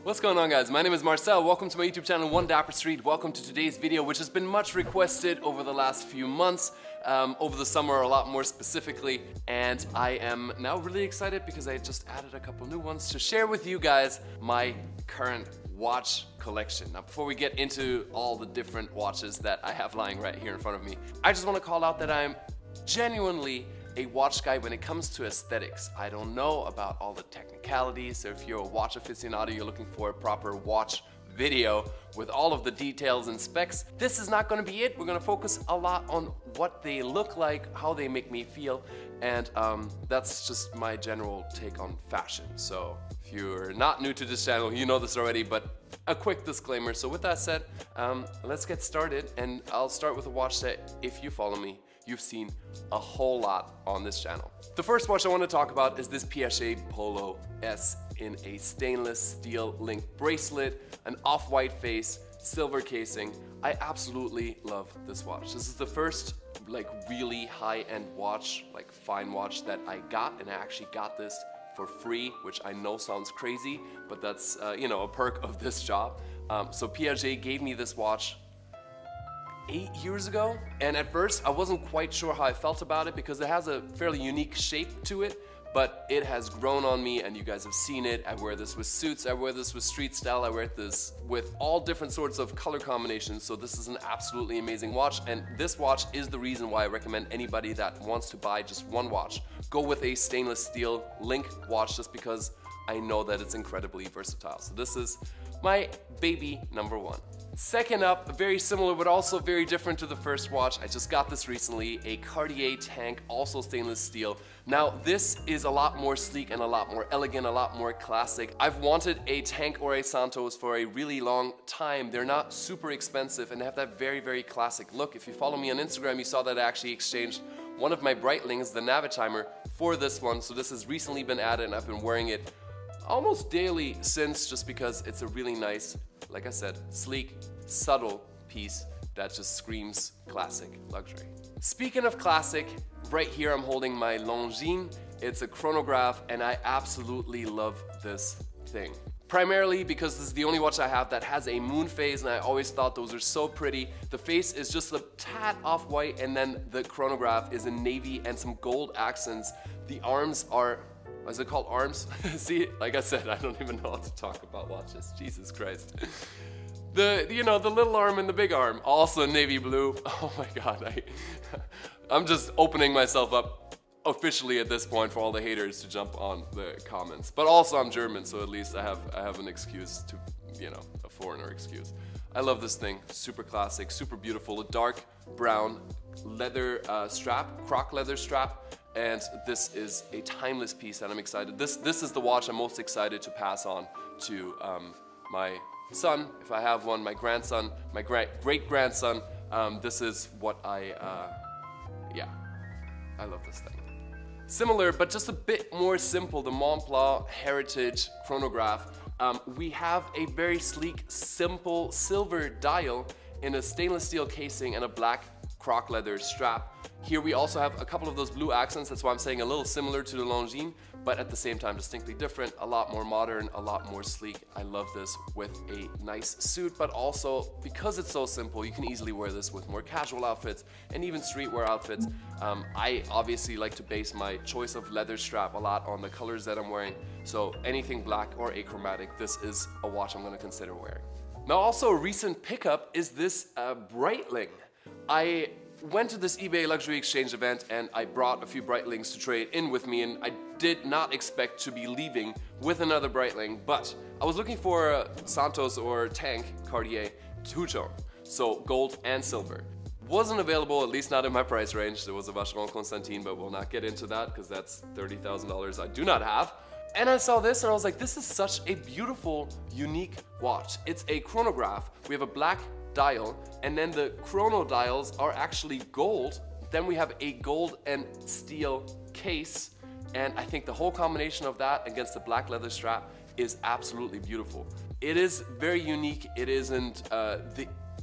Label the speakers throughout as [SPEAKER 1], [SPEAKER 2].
[SPEAKER 1] What's going on, guys? My name is Marcel. Welcome to my YouTube channel, One Dapper Street. Welcome to today's video, which has been much requested over the last few months, over the summer a lot more specifically. And I am now really excited because I just added a couple new ones to share with you guys my current watch collection. Now, before we get into all the different watches that I have lying right here in front of me, I just want to call out that I'm genuinely a watch guy when it comes to aesthetics. I don't know about all the technicalities, so if you're a watch aficionado, you're looking for a proper watch video with all of the details and specs, this is not going to be it. We're going to focus a lot on what they look like, how they make me feel, and that's just my general take on fashion. So if you're not new to this channel, you know this already, but a quick disclaimer. So with that said, let's get started, and I'll start with a watch that, if you follow me, you've seen a whole lot on this channel. The first watch I want to talk about is this Piaget Polo S in a stainless steel link bracelet, an off-white face, silver casing. I absolutely love this watch. This is the first like really high-end watch, like fine watch that I got, and I actually got this for free, which I know sounds crazy, but that's you know, a perk of this job. So Piaget gave me this watch 8 years ago, and at first I wasn't quite sure how I felt about it because it has a fairly unique shape to it, but it has grown on me, and you guys have seen it. I wear this with suits, I wear this with street style, I wear this with all different sorts of color combinations, so this is an absolutely amazing watch, and this watch is the reason why I recommend anybody that wants to buy just one watch, go with a stainless steel link watch, just because I know that it's incredibly versatile. So this is my baby number one. Second up, very similar but also very different to the first watch. I just got this recently, a Cartier tank, also stainless steel. Now this is a lot more sleek and a lot more elegant, a lot more classic. I've wanted a tank or a Santos for a really long time. They're not super expensive and they have that very, very classic look. If you follow me on Instagram, you saw that I actually exchanged one of my Breitlings, the Navitimer, for this one. So this has recently been added and I've been wearing it almost daily since, just because it's a really nice, like I said, sleek, subtle piece that just screams classic luxury. Speaking of classic, right here I'm holding my Longines. It's a chronograph and I absolutely love this thing. Primarily because this is the only watch I have that has a moon phase, and I always thought those are so pretty. The face is just a tad off-white, and then the chronograph is in navy and some gold accents. The arms are, is it called arms? See, like I said, I don't even know how to talk about watches. Jesus Christ. You know, the little arm and the big arm, also navy blue. Oh my God, I'm just opening myself up officially at this point for all the haters to jump on the comments. But also I'm German, so at least I have an excuse to, you know, a foreigner excuse. I love this thing, super classic, super beautiful, a dark brown leather strap, croc leather strap. And this is a timeless piece that I'm excited. This is the watch I'm most excited to pass on to my son, if I have one, my grandson, my great-grandson. This is what yeah, I love this thing. Similar, but just a bit more simple, the Montblanc Heritage Chronograph. We have a very sleek, simple silver dial in a stainless steel casing and a black croc leather strap. Here we also have a couple of those blue accents, that's why I'm saying a little similar to the Longines, but at the same time distinctly different, a lot more modern, a lot more sleek. I love this with a nice suit, but also because it's so simple, you can easily wear this with more casual outfits and even streetwear outfits. I obviously like to base my choice of leather strap a lot on the colors that I'm wearing, so anything black or achromatic, this is a watch I'm going to consider wearing. Now also a recent pickup is this Breitling. I went to this eBay luxury exchange event and I brought a few Breitlings to trade in with me, and I did not expect to be leaving with another Breitling, but I was looking for a Santos or tank Cartier two-tone, so gold and silver. Wasn't available, at least not in my price range. There was a Vacheron Constantin, but we'll not get into that because that's $30,000 I do not have. And I saw this and I was like, this is such a beautiful, unique watch. It's a chronograph. We have a black dial, and then the chrono dials are actually gold. Then we have a gold and steel case, and I think the whole combination of that against the black leather strap is absolutely beautiful. It is very unique. It isn't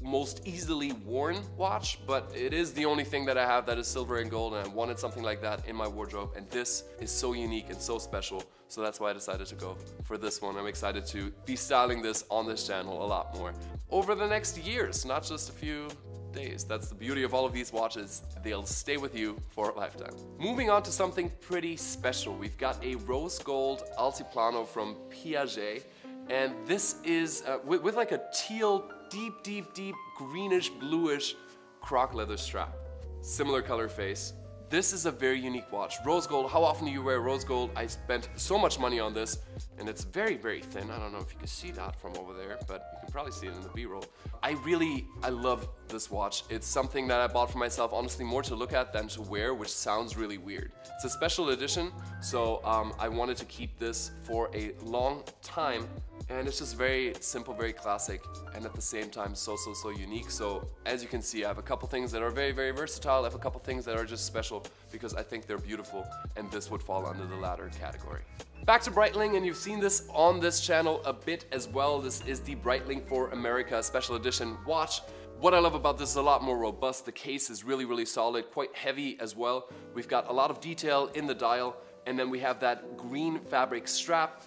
[SPEAKER 1] most easily worn watch, but it is the only thing that I have that is silver and gold, and I wanted something like that in my wardrobe, and this is so unique and so special, so that's why I decided to go for this one. I'm excited to be styling this on this channel a lot more over the next years, not just a few days. That's the beauty of all of these watches. They'll stay with you for a lifetime. Moving on to something pretty special. We've got a rose gold Altiplano from Piaget, and this is with like a teal, deep greenish bluish croc leather strap. Similar color face. This is a very unique watch. Rose gold, how often do you wear rose gold? I spent so much money on this, and it's very thin. I don't know if you can see that from over there, but you can probably see it in the B-roll. I love this watch. It's something that I bought for myself, honestly, more to look at than to wear, which sounds really weird. It's a special edition, so I wanted to keep this for a long time, and it's just very simple, very classic, and at the same time so unique. So as you can see, I have a couple things that are very versatile. I have a couple things that are just special because I think they're beautiful, and this would fall under the latter category. Back to Breitling, and you've seen this on this channel a bit as well. This is the Breitling for America Special Edition watch. What I love about this is a lot more robust. The case is really solid, quite heavy as well. We've got a lot of detail in the dial, and then we have that green fabric strap.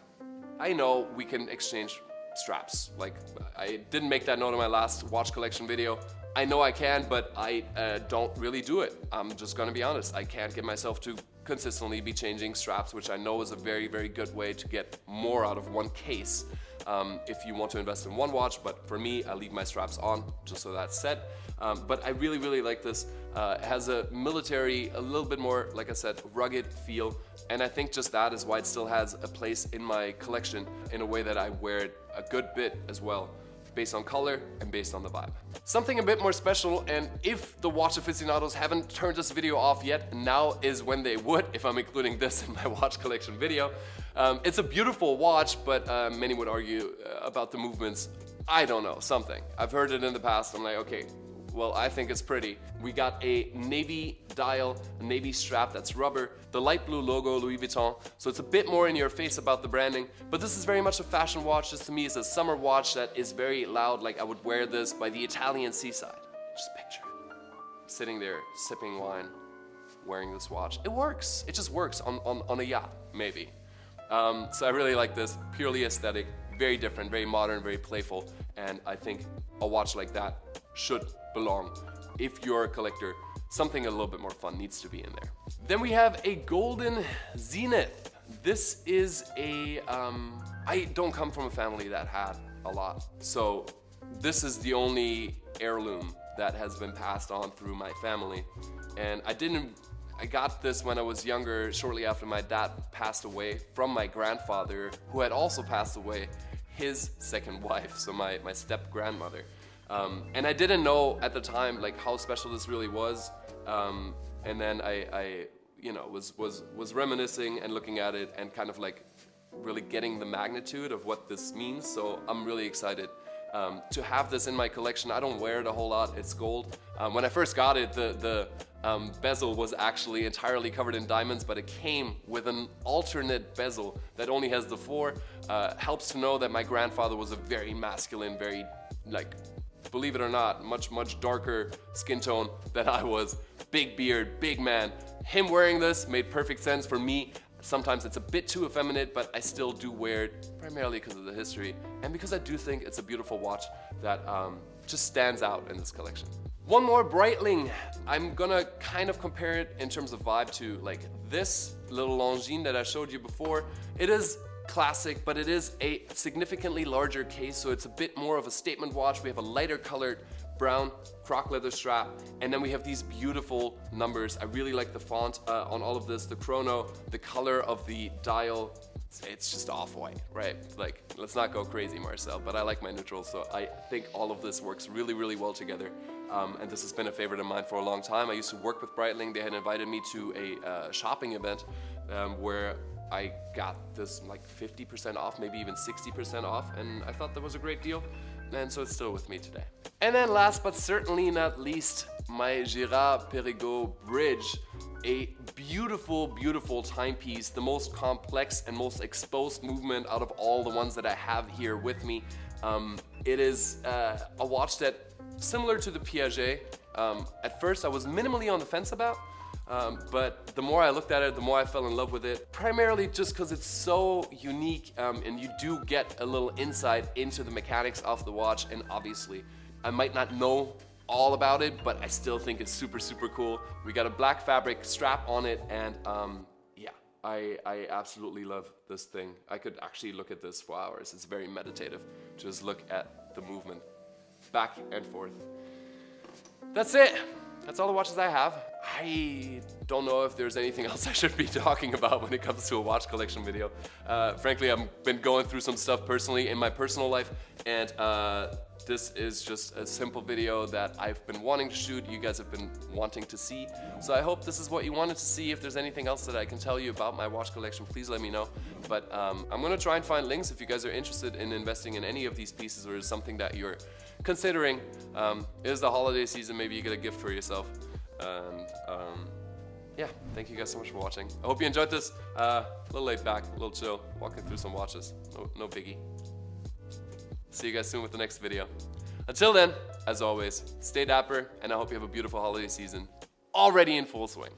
[SPEAKER 1] I know we can exchange straps. Like, I didn't make that note in my last watch collection video. I know I can, but I don't really do it. I'm just gonna be honest. I can't get myself to consistently be changing straps, which I know is a very good way to get more out of one case if you want to invest in one watch. But for me, I leave my straps on, just so that's said. But I really like this. It has a military, a little bit more, like I said, rugged feel. And I think just that is why it still has a place in my collection in a way that I wear it a good bit as well, based on color and based on the vibe. Something a bit more special, and if the watch aficionados haven't turned this video off yet, now is when they would, if I'm including this in my watch collection video. It's a beautiful watch, but many would argue about the movements. I don't know, something. I've heard it in the past, I'm like, okay, well, I think it's pretty. We got a navy dial, a navy strap that's rubber, the light blue logo, Louis Vuitton, so it's a bit more in your face about the branding, but this is very much a fashion watch. This to me is a summer watch that is very loud, like I would wear this by the Italian seaside. Just picture it. Sitting there, sipping wine, wearing this watch. It works, it just works on a yacht, maybe. So I really like this, purely aesthetic, very different, very modern, very playful, and I think a watch like that should belong. If you're a collector, something a little bit more fun needs to be in there. Then we have a golden Zenith. This is a, I don't come from a family that had a lot, so this is the only heirloom that has been passed on through my family. And I got this when I was younger, shortly after my dad passed away, from my grandfather, who had also passed away, his second wife, so my step-grandmother. And I didn't know at the time like how special this really was, and then I you know, was reminiscing and looking at it and kind of like really getting the magnitude of what this means. So I'm really excited to have this in my collection. I don't wear it a whole lot. It's gold. When I first got it, the bezel was actually entirely covered in diamonds, but it came with an alternate bezel that only has the 4. Helps to know that my grandfather was a very masculine, very, like, believe it or not, much darker skin tone than I was. Big beard, big man. Him wearing this made perfect sense for me. Sometimes it's a bit too effeminate, but I still do wear it primarily because of the history and because I do think it's a beautiful watch that just stands out in this collection. One more Breitling. I'm gonna kind of compare it in terms of vibe to like this little Longines that I showed you before. It is classic, but it is a significantly larger case, so it's a bit more of a statement watch. We have a lighter colored brown croc leather strap, and then we have these beautiful numbers. I really like the font on all of this, the chrono, the color of the dial. It's just off-white, right? Like, let's not go crazy, Marcel, but I like my neutrals, so I think all of this works really well together. And this has been a favorite of mine for a long time. I used to work with Breitling. They had invited me to a shopping event where I got this like 50% off, maybe even 60% off, and I thought that was a great deal, and so it's still with me today. And then last but certainly not least, my Girard Perregaux bridge. a beautiful, beautiful timepiece, the most complex and most exposed movement out of all the ones that I have here with me. It is a watch that, similar to the Piaget, at first I was minimally on the fence about, but the more I looked at it, the more I fell in love with it. Primarily just because it's so unique, and you do get a little insight into the mechanics of the watch. And obviously, I might not know all about it, but I still think it's super, super cool. We got a black fabric strap on it, and yeah, I absolutely love this thing. I could actually look at this for hours. It's very meditative. Just look at the movement, back and forth. That's it. That's all the watches I have. I don't know if there's anything else I should be talking about when it comes to a watch collection video. Frankly, I've been going through some stuff personally in my personal life, and this is just a simple video that I've been wanting to shoot, you guys have been wanting to see. So I hope this is what you wanted to see. If there's anything else that I can tell you about my watch collection, please let me know. But I'm gonna try and find links if you guys are interested in investing in any of these pieces, or is something that you're considering. It is the holiday season, maybe you get a gift for yourself. And yeah, thank you guys so much for watching. I hope you enjoyed this. A little laid back, a little chill, walking through some watches. No biggie. See you guys soon with the next video. Until then, as always, stay dapper, and I hope you have a beautiful holiday season already in full swing.